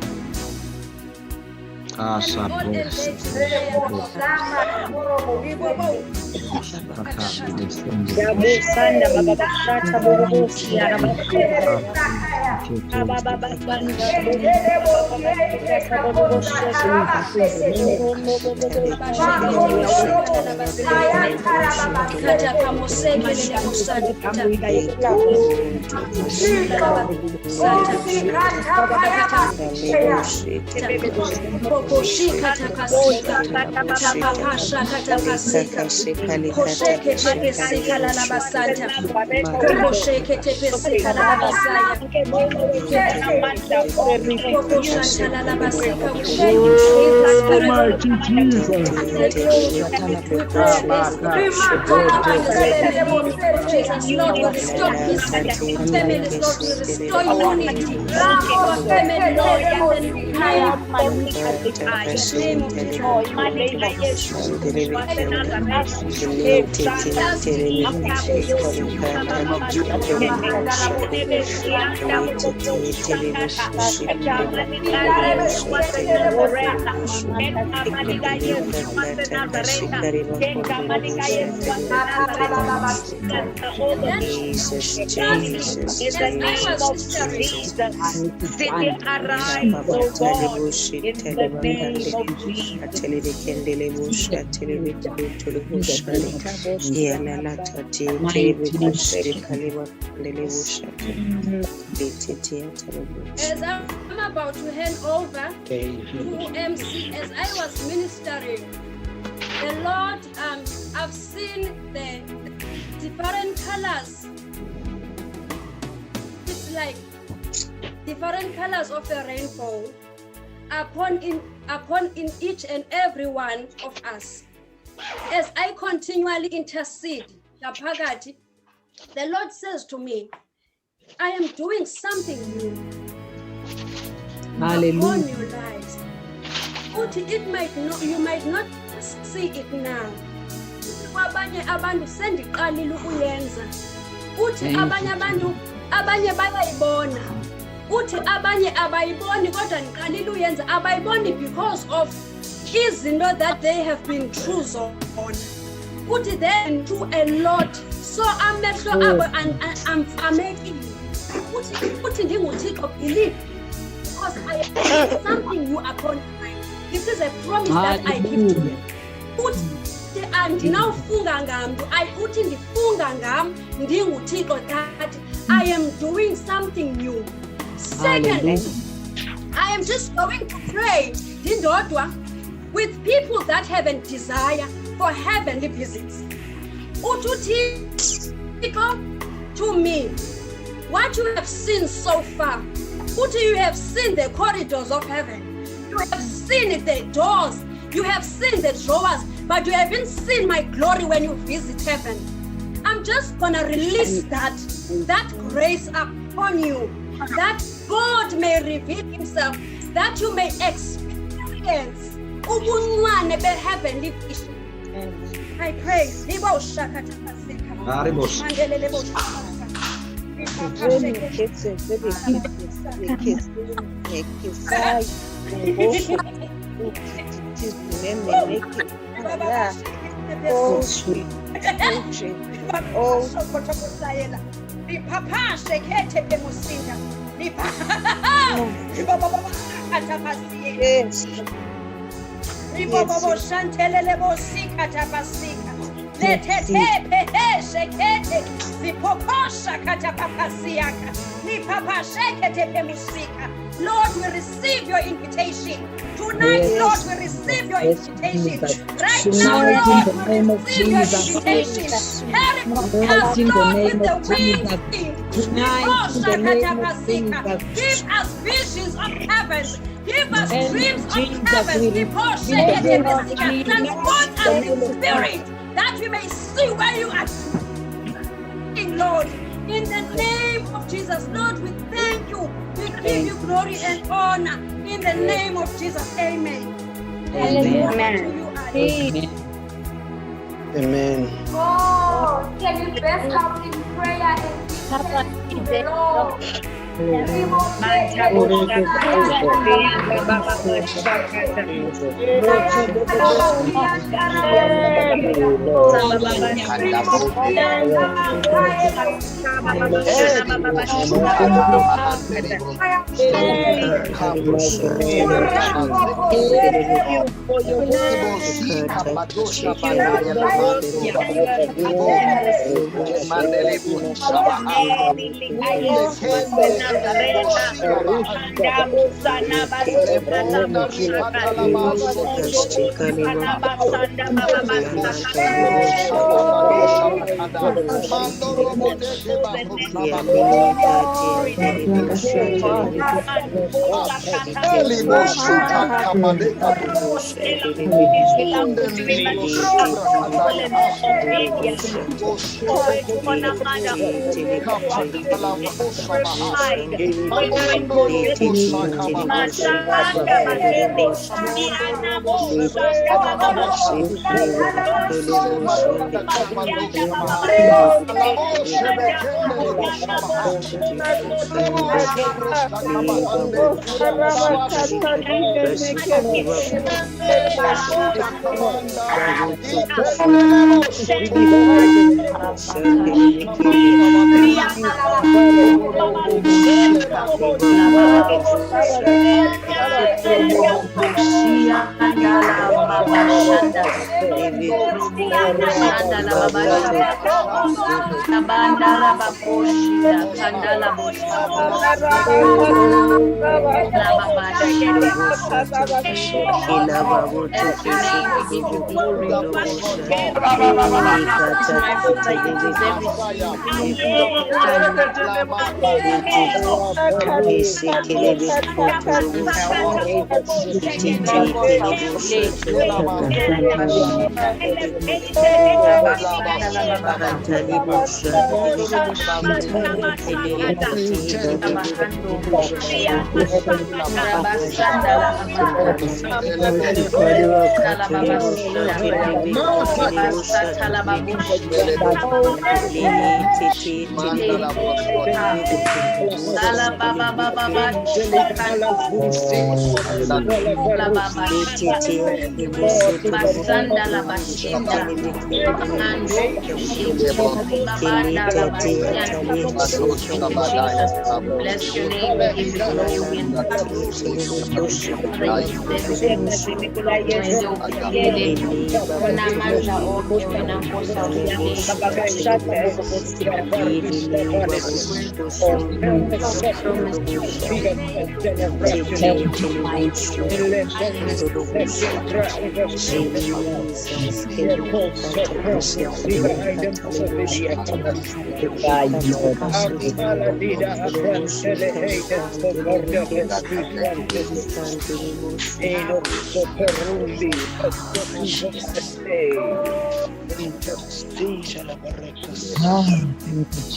As I'm about to hand over to MC, as I was ministering, the Lord, I've seen the different colors. It's like different colors of the rainbow upon in each and every one of us. As I continually intercede, the Lord says to me, I am doing something new upon your lives. It might not, you might not see it now. Abanye abantu sendiqalile ukuyenza. Uthi abanye bayayibona. Uthi abanye abayiboni kodwa ndiqalile uyenza abayiboni because of izinto that they have been through zona. Uthi they have been through a lot. So amehlo abo amazing. Uthi ndinguThixo believe because I have something new upon you. This is a promise that I give to you. Uthi andinawufunga ngamntu uthi ndifunga ngam ndinguThixo that I am doing something new. Secondly, I am just going to pray ndindodwa with people that have a desire for heavenly visits. Uthi Thixo to me, what you have seen so far, Uthi you have seen the corridors of heaven. You have seen the doors. You have seen the drawers, but you haven't seen my glory when you visit heaven. I'm just gonna release that grace upon you, that God may reveal himself, that you may experience ubunwane beheavenly vision. I pray. Lord, we receive your invitation. Tonight, Lord, we receive your invitation. Right now, Lord, we receive your invitation. Carry us, Lord, with the wind. Give us visions of heaven. Give us dreams of heaven. Transport us in spirit that we may see where you are. Lord, in the name of Jesus, Lord, we thank you. We give you glory and honor. In the name of Jesus, amen. Amen. Amen. Oh, can you best out in prayer and give thanks to the Lord? Bless your name, we give you glory and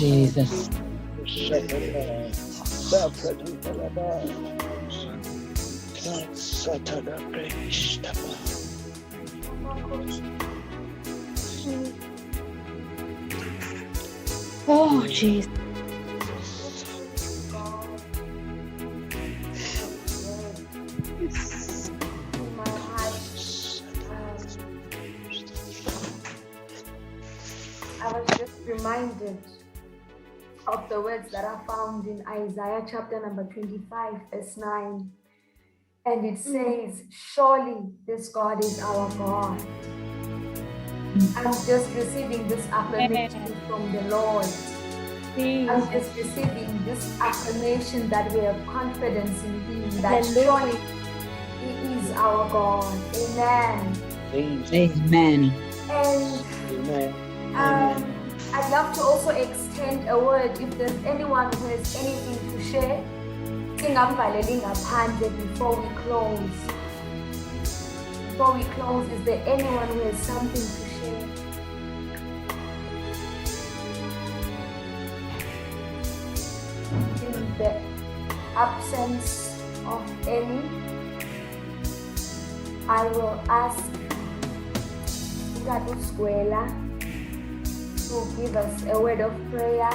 Jesus. Oh, Jesus. I was just reminded of the words that are found in Isaiah chapter number 25, verse 9. And it says, surely this God is our God. I'm just receiving this affirmation from the Lord. I'm just receiving this affirmation that we have confidence in Him, that surely He is our God. Amen. Amen. And I'd love to also extend a word if there's anyone who has anything to share. Before we close. Before we close, is there anyone who has something to share? In the absence of any, I will ask Ngadu Skwela to give us a word of prayer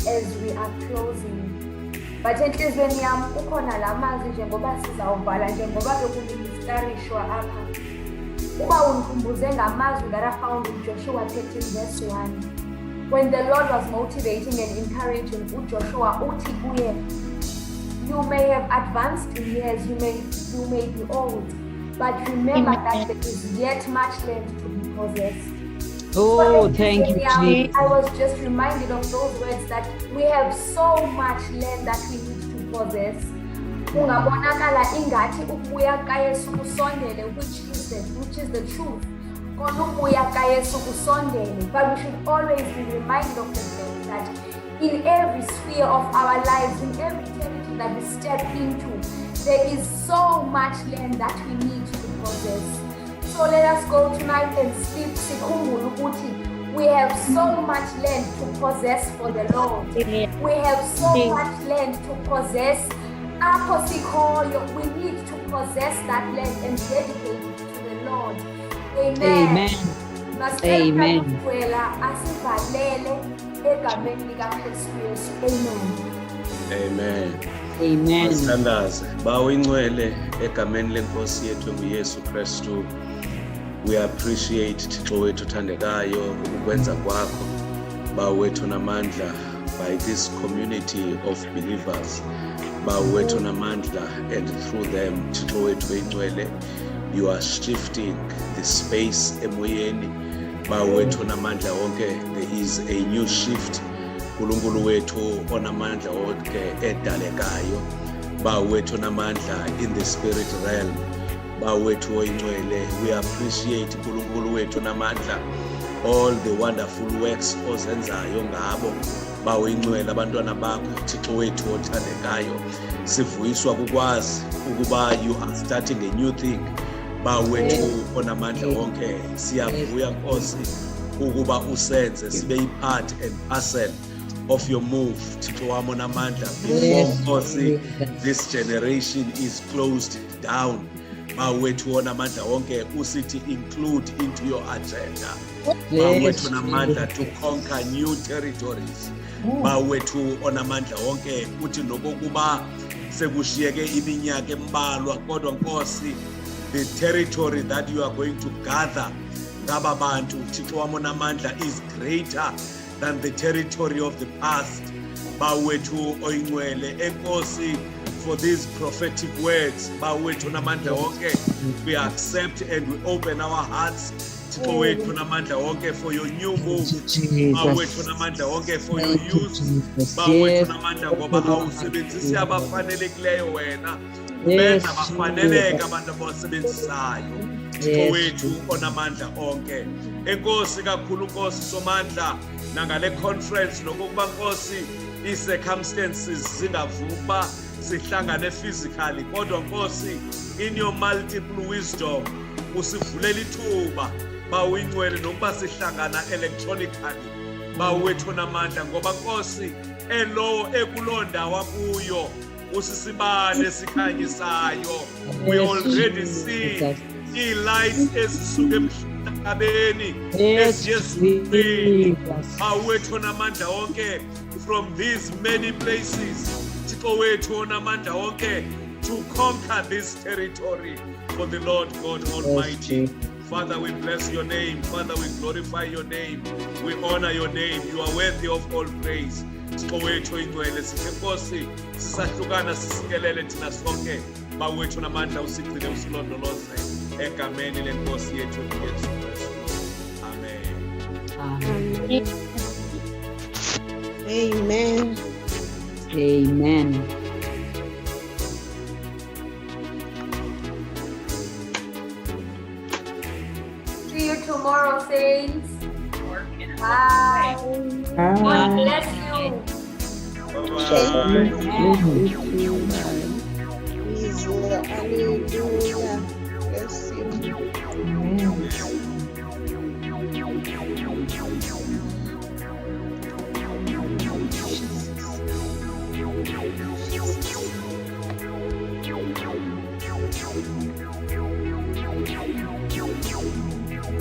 as we are closing. But enhlizweni yami ukhona lamazwi njengoba sizawuvala njengoba bekuministarishwa apha. Uba unikhumbuze ngamazwi that are found in Joshua 13 verse 1. When the Lord was motivating and encouraging Joshua uthi kuye, you may have advanced in years, you may be old, but remember that there is yet much land to be possessed. Oh, thank you, Jesus. I was just reminded of those words that we have so much land that we need to possess. Ungabonakala ingathi ukubuya kaYesu kusondele, which is the truth. Konubuya kaYesu kusondele, but we should always be reminded of the fact that in every sphere of our lives, in every territory that we step into, there is so much land that we need to possess. So let us go tonight and sleep. We have so much land to possess for the Lord. We have so much land to possess. We need to possess that land and dedicate it to the Lord. Amen. Amen. Amen. Amen. Masithandaze bawingcwele egameni lenkosi yethu uYesu Kristu. We appreciate Thixo wethu uthandekayo ukwenza kwakho bawethu namandla by this community of believers. Bawethu namandla, and through them, Thixo wethu oyingcwele, you are shifting the space emoyeni. Bawethu namandla wonke, there is a new shift. Nkulunkulu wethu onamandla wonke edalekayo. Bawethu namandla in the spirit realm. Bawethu oyingcwele, we appreciate nkulunkulu wethu namandla all the wonderful works ozenzayo ngabo. Bawuyingcwele abantwana bakho Thixo wethu othandekayo, sivuyiswa kukwazi ukuba you are starting a new thing. Bawethu onamandla wonke, siyavuya Nkosi ukuba usenze sibe part and parcel of your move Thixo wami onamandla, before Nkosi this generation is closed down. Bawethu onamandla wonke, usithi include into your agenda. Bawethu onamandla to conquer new territories. Bawethu onamandla wonke, uthi nokokuba sekushiyeke iminyaka embalwa, kodwa Nkosi, the territory that you are going to gather ngaba bantu Thixo wami onamandla is greater than the territory of the past. Bawethu oyingcwele, Enkosi, for these prophetic words, Bawethu namandla wonke, we accept and we open our hearts Thixo wethu namandla wonke for your new move. Bawethu namandla wonke for your use. Bawethu namandla ngoba awusebenzisi abafanelekileyo wena, benza bafaneleke abantu abawasebenzisayo Thixo wethu onamandla onke. Enkosi kakhulu Nkosi somandla, nangale conference nokuba Nkosi i-circumstances zingavuka sihlangane physically, kodwa Nkosi in your multiple wisdom usivulela ithuba bawuyingcwele nokuba sihlangana electronically. Bawethu namandla ngoba Nkosi elo ekulonda wakuyo usisibane sikhanyisayo. We already see i-lights ezisuka emhlabeni eziyezulwini. Bawethu namandla wonke, from these many places Thixo wethu onamandla wonke, to conquer this territory for the Lord God Almighty. Father, we bless your name. Father, we glorify your name. We honor your name. You are worthy of all praise. Thixo wethu oyingcwele, sithi Nkosi sisahlukana sisikelele thina sonke. Bawethu namandla usigcine usilondoloze egameni lenkosi yethu uYesu Kristu. Amen. Amen. Amen. See you tomorrow, saints. Bye. God bless you. Hallelujah. Bless you.